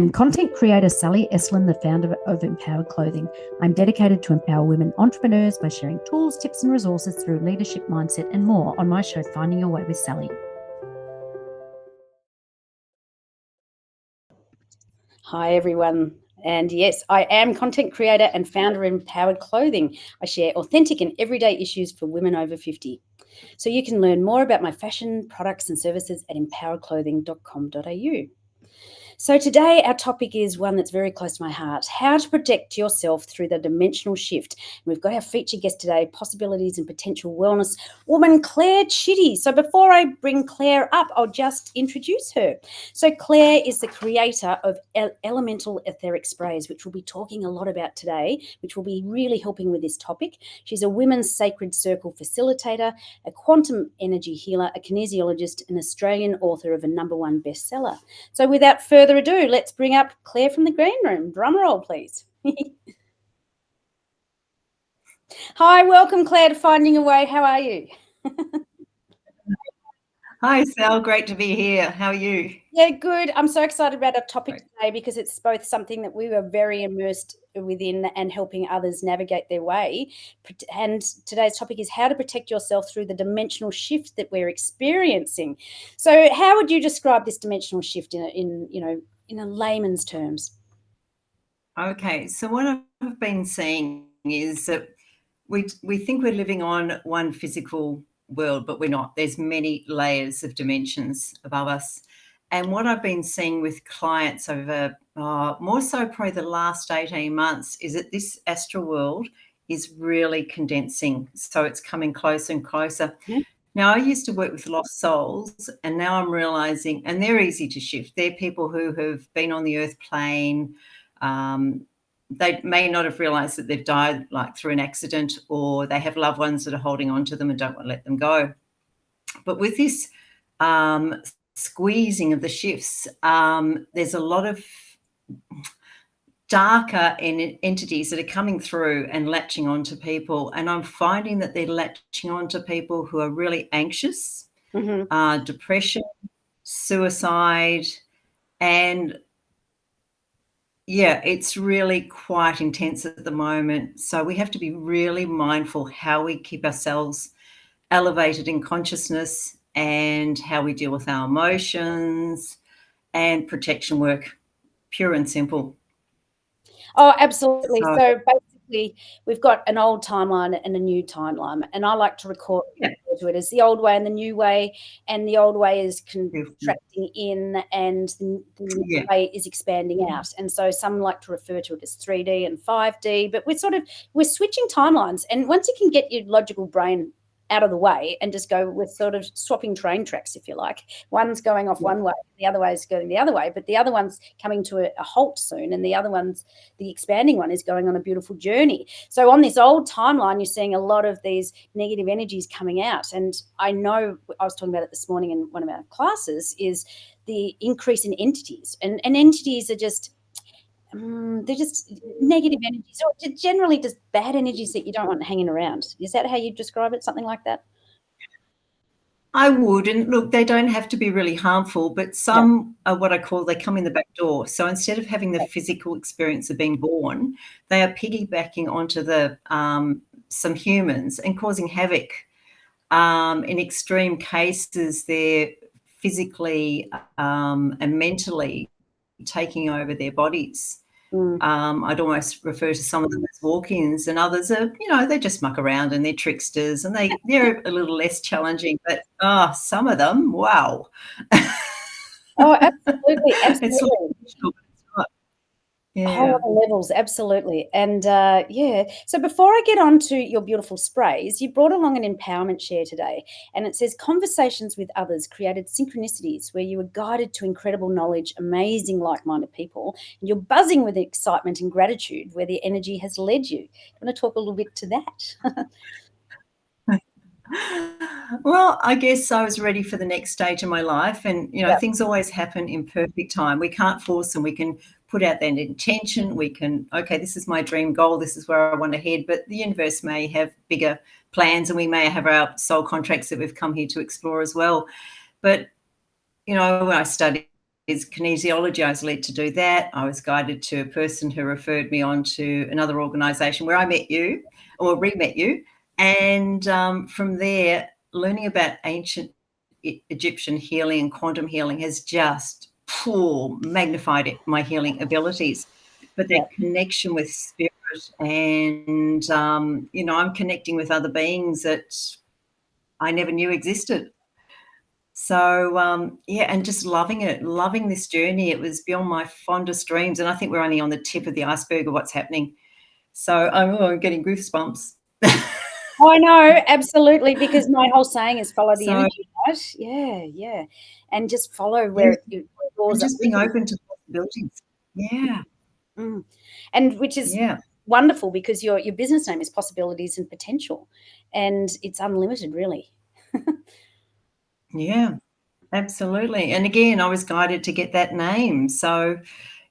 I'm content creator Sally Estlin, the founder of Empowered Clothing. I'm dedicated to empower women entrepreneurs by sharing tools, tips, and resources through leadership, mindset, and more on my show, Finding Your Way with Sally. Hi, everyone. And yes, I am content creator and founder of Empowered Clothing. I share authentic and everyday issues for women over 50. So you can learn more about my fashion, products, and services at empoweredclothing.com.au. So today our topic is one that's very close to my heart, how to protect yourself through the dimensional shift. We've got our featured guest today, possibilities and potential wellness woman, Claire Chitty. So before I bring Claire up, I'll just introduce her. So Claire is the creator of Elemental Etheric sprays, which we'll be talking a lot about today, which will be really helping with this topic. She's a women's sacred circle facilitator, a quantum energy healer, a kinesiologist, an Australian author of a #1 bestseller. So without further ado, let's bring up Claire from the green room. Drum roll, please. Hi, welcome, Claire, to Finding a Way. How are you? Hi, Sal. Great to be here. How are you? Yeah, good. I'm so excited about our topic today because it's both something that we were very immersed within and helping others navigate their way. And today's topic is how to protect yourself through the dimensional shift that we're experiencing. So, how would you describe this dimensional shift in a layman's terms? Okay, so what I've been seeing is that we think we're living on one physical world, but we're not. There's many layers of dimensions above us. And what I've been seeing with clients over more so probably the last 18 months is that this astral world is really condensing. So it's coming closer and closer. Yeah. Now, I used to work with lost souls, and now I'm realizing, and they're easy to shift. They're people who have been on the earth plane. They may not have realized that they've died like through an accident, or they have loved ones that are holding on to them and don't want to let them go. But with this squeezing of the shifts, there's a lot of darker entities that are coming through and latching onto people. And I'm finding that they're latching onto people who are really anxious, depression, suicide, and yeah, it's really quite intense at the moment. So we have to be really mindful how we keep ourselves elevated in consciousness and how we deal with our emotions and protection work, pure and simple. Oh, absolutely. So basically, we've got an old timeline and a new timeline, and I like to refer to it as the old way and the new way, and the old way is contracting in and the new way is expanding out. And so some like to refer to it as 3D and 5D, but we're switching timelines. And once you can get your logical brain out of the way and just go with sort of swapping train tracks, if you like. One's going off one way, the other way is going the other way, but the other one's coming to a halt soon, and the other one's, the expanding one, is going on a beautiful journey. So on this old timeline, you're seeing a lot of these negative energies coming out. And I know I was talking about it this morning in one of our classes, is the increase in entities. And entities are just they're just negative energies, or generally just bad energies that you don't want hanging around. Is that how you describe it? Something like that? I would. And look, they don't have to be really harmful, but some are what I call, they come in the back door. So instead of having the physical experience of being born, they are piggybacking onto the some humans and causing havoc. In extreme cases, they're physically and mentally taking over their bodies. I'd almost refer to some of them as walk-ins, and others are, they just muck around and they're tricksters, and they're a little less challenging. But some of them, wow. Oh, absolutely, absolutely. Whole other levels, absolutely. And so before I get on to your beautiful sprays, you brought along an empowerment share today, and it says conversations with others created synchronicities where you were guided to incredible knowledge, amazing like-minded people, and you're buzzing with excitement and gratitude where the energy has led you. I want to talk a little bit to that. Well, I guess I was ready for the next stage of my life, and things always happen in perfect time. We can't force them. We can put out that intention. We can, okay, this is my dream goal. This is where I want to head. But the universe may have bigger plans, and we may have our soul contracts that we've come here to explore as well. But when I studied kinesiology. I was led to do that. I was guided to a person who referred me on to another organisation where I met you, or re-met you. And from there, learning about ancient Egyptian healing and quantum healing has just magnified my healing abilities. But that connection with spirit and, I'm connecting with other beings that I never knew existed. So, and just loving it, loving this journey. It was beyond my fondest dreams. And I think we're only on the tip of the iceberg of what's happening. So I'm getting goosebumps. I know, absolutely, because my whole saying is follow the energy, right? Yeah. And just follow where it goes. Just being open to possibilities. Yeah. And which is wonderful, because your business name is Possibilities and Potential, and it's unlimited, really. Yeah, absolutely. And again, I was guided to get that name. So,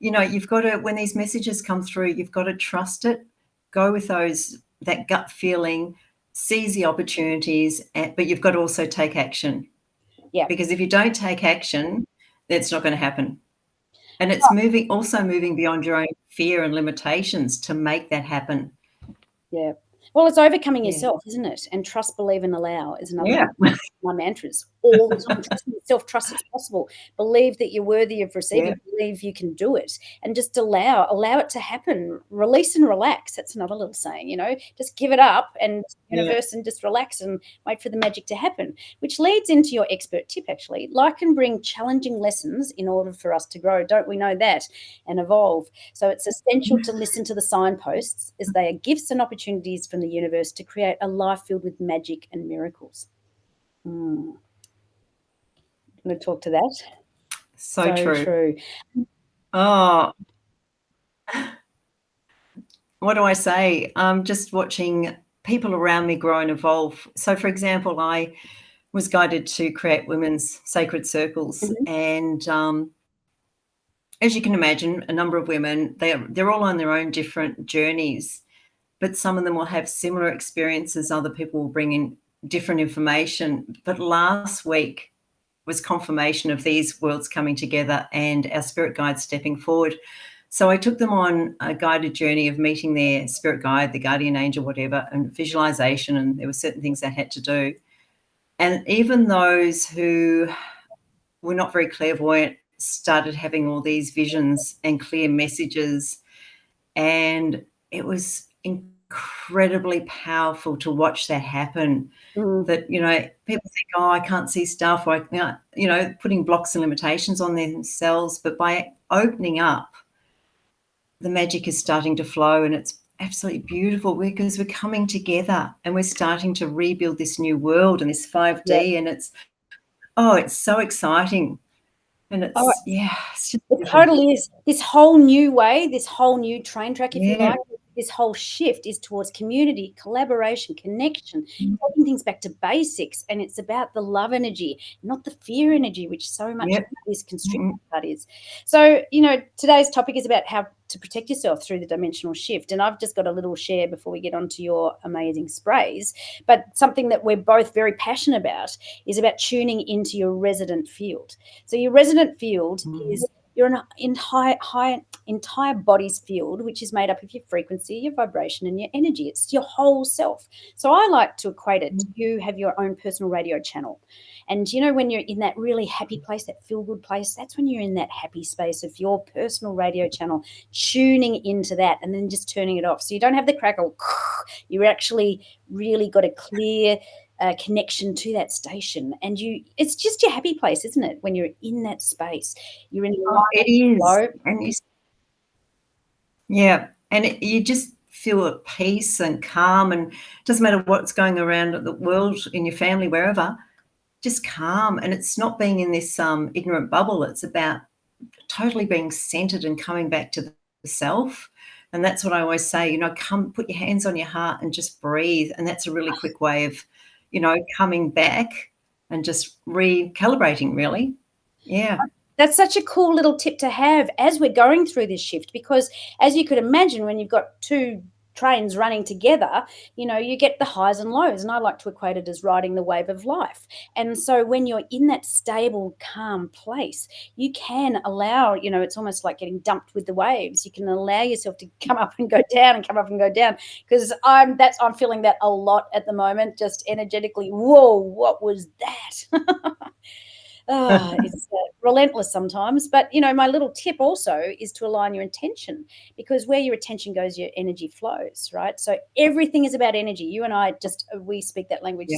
you've got to, when these messages come through, you've got to trust it, go with that gut feeling, seize the opportunities, but you've got to also take action. Yeah. Because if you don't take action, it's not going to happen. And it's moving beyond your own fear and limitations to make that happen. Yeah. Well, it's overcoming yourself, isn't it? And trust, believe, and allow is another one of my mantras all the time. Trust yourself, trust it's possible. Believe that you're worthy of receiving. Believe you can do it, and just allow it to happen. Release and relax. That's another little saying, just give it up and universe and just relax and wait for the magic to happen, which leads into your expert tip, actually. Life can bring challenging lessons in order for us to grow. Don't we know that? And evolve. So it's essential to listen to the signposts, as they are gifts and opportunities from the universe to create a life filled with magic and miracles. I'm going to talk to that. So true. Oh, what do I say? I'm just watching people around me grow and evolve. So, for example, I was guided to create women's sacred circles, and as you can imagine, a number of women, they're all on their own different journeys, but some of them will have similar experiences. Other people will bring in different information. But last week was confirmation of these worlds coming together and our spirit guides stepping forward. So I took them on a guided journey of meeting their spirit guide, the guardian angel, whatever, and visualization, and there were certain things they had to do. And even those who were not very clairvoyant started having all these visions and clear messages, and it was incredibly powerful to watch that happen. That, people think, oh, I can't see stuff, or, putting blocks and limitations on themselves. But by opening up, the magic is starting to flow, and it's absolutely beautiful, because we're coming together and we're starting to rebuild this new world and this 5D, and it's so exciting. And it's it's just it totally is. This whole new way, this whole new train track, if you like, this whole shift is towards community, collaboration, connection, taking things back to basics. And it's about the love energy, not the fear energy, which so much of this constricted part is. So, today's topic is about how to protect yourself through the dimensional shift. And I've just got a little share before we get on to your amazing sprays. But something that we're both very passionate about is about tuning into your resonant field. So your resonant field is your entire body's field, which is made up of your frequency, your vibration, and your energy. It's your whole self. So I like to equate it to you have your own personal radio channel. And, when you're in that really happy place, that feel-good place, that's when you're in that happy space of your personal radio channel, tuning into that and then just turning it off. So you don't have the crackle. You're actually really got a clear connection to that station, and it's just your happy place, isn't it? When you're in that space, you're in it is flow. And you just feel at peace and calm, and it doesn't matter what's going around in the world, in your family, wherever, just calm. And it's not being in this ignorant bubble. It's about totally being centered and coming back to the self. And that's what I always say, come put your hands on your heart and just breathe. And that's a really quick way of coming back and just recalibrating, really. Yeah. That's such a cool little tip to have as we're going through this shift, because as you could imagine, when you've got two trains running together, you know, you get the highs and lows, and I like to equate it as riding the wave of life. And so when you're in that stable, calm place, you can allow, you know, it's almost like getting dumped with the waves. You can allow yourself to come up and go down and come up and go down, because I'm feeling that a lot at the moment, just energetically. Whoa, what was that? It's relentless sometimes. But, you know, my little tip also is to align your intention, because where your attention goes, your energy flows, right? So everything is about energy. You and I we speak that language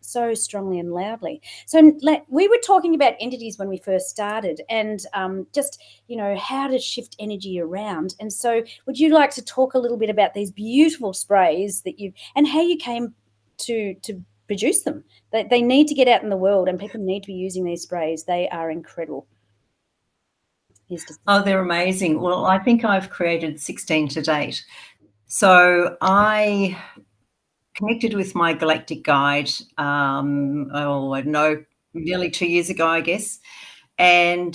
so strongly and loudly. So we were talking about entities when we first started, and just, you know, how to shift energy around. And so would you like to talk a little bit about these beautiful sprays that and how you came to produce them? They need to get out in the world, and people need to be using these sprays. They are incredible. Oh, they're amazing. Well, I think I've created 16 to date. So I connected with my galactic guide, I don't know, nearly 2 years ago, I guess. And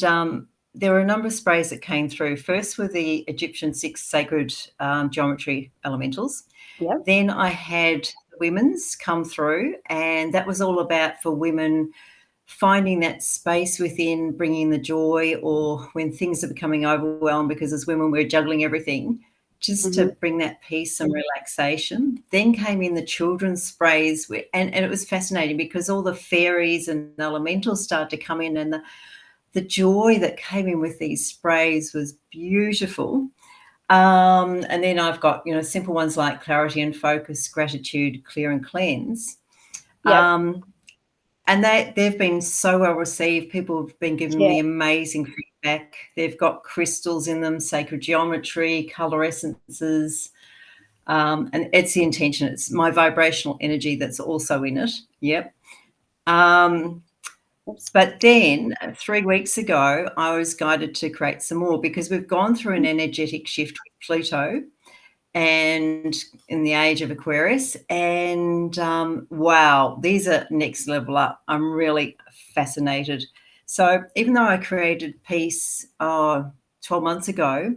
there were a number of sprays that came through. First were the Egyptian 6 sacred geometry elementals. Yep. Then I had women's come through, and that was all about for women finding that space within, bringing the joy, or when things are becoming overwhelmed, because as women we're juggling everything, just to bring that peace and relaxation. Then came in the children's sprays, and it was fascinating because all the fairies and elementals started to come in, and the joy that came in with these sprays was beautiful. And then I've got, you know, simple ones like clarity and focus, gratitude, clear and cleanse. Yep. And they've been so well received. People have been giving me amazing feedback. They've got crystals in them, sacred geometry, color essences. And it's the intention. It's my vibrational energy that's also in it. Yep. But then 3 weeks ago, I was guided to create some more, because we've gone through an energetic shift with Pluto and in the age of Aquarius, and wow, these are next level up. I'm really fascinated. So even though I created peace 12 months ago,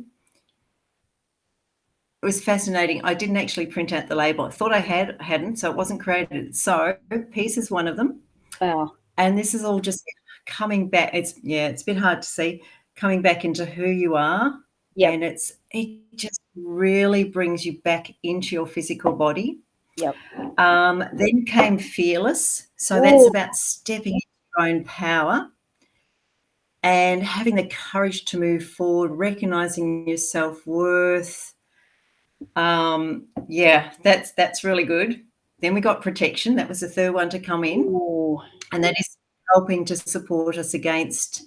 it was fascinating. I didn't actually print out the label. I thought I hadn't, so it wasn't created. So peace is one of them. Wow. And this is all just coming back. It's a bit hard to see, coming back into who you are. Yep. And it just really brings you back into your physical body. Yep. Then came fearless. So that's about stepping into your own power and having the courage to move forward, recognizing your self-worth. That's really good. Then we got protection. That was the third one to come in. Ooh. And that is helping to support us against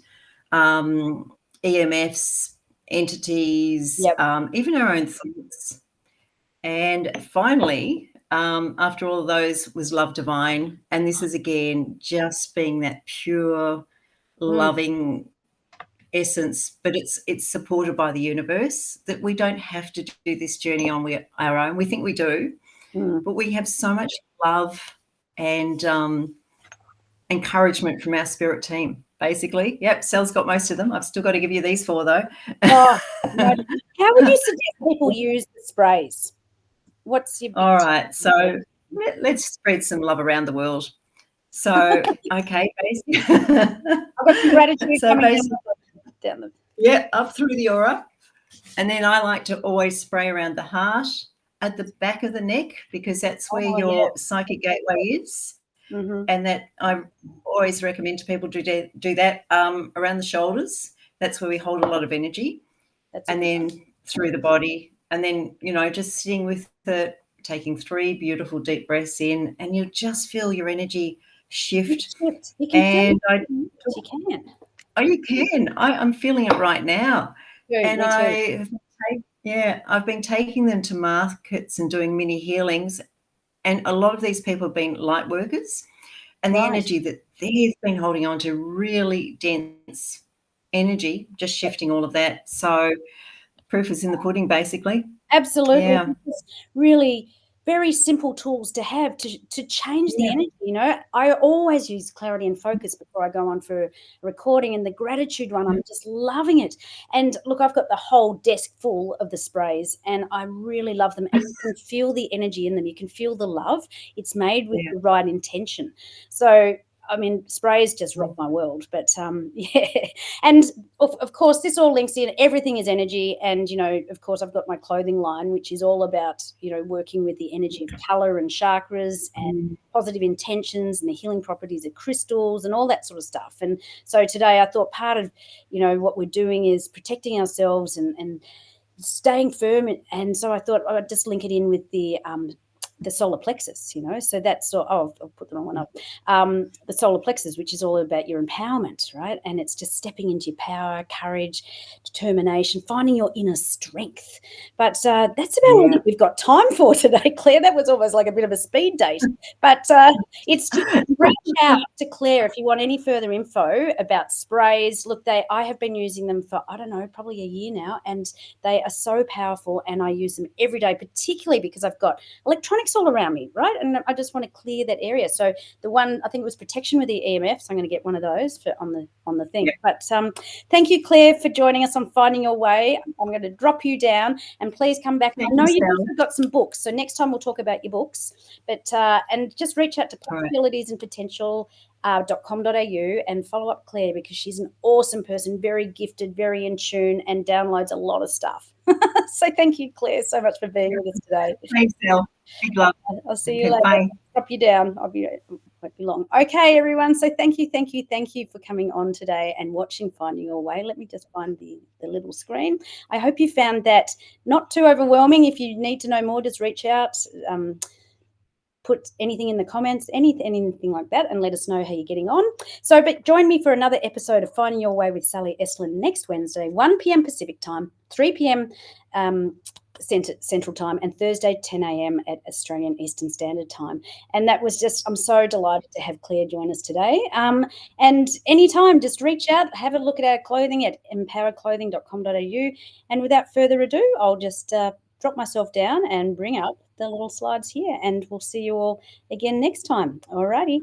EMFs, entities, even our own thoughts. And finally, after all of those, was love divine. And this is, again, just being that pure, loving essence, but it's supported by the universe, that we don't have to do this journey on our own. We think we do, but we have so much love and encouragement from our spirit team, basically. Yep, Sel's got most of them. I've still got to give you these 4, though. How would you suggest people use the sprays? What's your all right, so let's spread some love around the world. So, okay, basically. I've got some gratitude coming down up through the aura. And then I like to always spray around the heart, at the back of the neck, because that's where your psychic gateway is. And that I always recommend to people do that around the shoulders. That's where we hold a lot of energy. And then through the body. And then, you know, just sitting with it, taking 3 beautiful deep breaths in, and you'll just feel your energy shift. You can feel it. You can. Oh, you can. I'm feeling it right now. And I've been taking them to markets and doing mini healings. And a lot of these people have been light workers, and the energy that they've been holding on to, really dense energy, just shifting all of that. So proof is in the pudding, basically. Absolutely. Yeah. Really very simple tools to have to change the energy. You know, I always use clarity and focus before I go on for a recording, and the gratitude one, I'm just loving it. And look, I've got the whole desk full of the sprays, and I really love them. And you can feel the energy in them. You can feel the love. It's made with the right intention. So, I mean, sprays just rock my world. But yeah, and of course, this all links in. Everything is energy, and you know, of course, I've got my clothing line, which is all about, you know, working with the energy of color and chakras and positive intentions and the healing properties of crystals and all that sort of stuff. And so today, I thought part of, you know, what we're doing is protecting ourselves and staying firm. And so I thought I'd just link it in with the solar plexus, you know, so that's, I'll put the wrong one up, the solar plexus, which is all about your empowerment, right? And it's just stepping into your power, courage, determination, finding your inner strength. But that's about all that we've got time for today, Claire. That was almost like a bit of a speed date, but it's just reach out to Claire if you want any further info about sprays. Look, I have been using them for, I don't know, probably a year now, and they are so powerful, and I use them every day, particularly because I've got electronics all around me, right? And I just want to clear that area. So the one, I think it was protection with the EMF, so I'm going to get one of those on the thing. But thank you, Claire, for joining us on Finding Your Way. I'm going to drop you down, and please come back. I know you've also got some books, so next time we'll talk about your books. But and just reach out to possibilities and potential .com.au and follow up Claire, because she's an awesome person, very gifted, very in tune, and downloads a lot of stuff. So thank you, Claire, so much for being with us today. Thanks, Elle. Big love. I'll see you later. Bye. Drop you down. Won't be long. Okay, everyone. So thank you for coming on today and watching Finding Your Way. Let me just find the little screen. I hope you found that not too overwhelming. If you need to know more, just reach out. Put anything in the comments, anything like that, and let us know how you're getting on. So, but join me for another episode of Finding Your Way with Sally Estlin next Wednesday, 1 p.m. Pacific time, 3 p.m. Central time, and Thursday, 10 a.m. at Australian Eastern Standard Time. And that was just, I'm so delighted to have Claire join us today. And anytime, just reach out, have a look at our clothing at empowerclothing.com.au. And without further ado, I'll just drop myself down and bring up the little slides here, and we'll see you all again next time. Alrighty.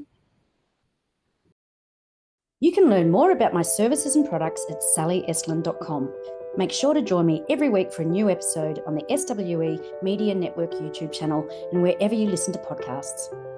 You can learn more about my services and products at sallyestlin.com. Make sure to join me every week for a new episode on the SWE Media Network YouTube channel and wherever you listen to podcasts.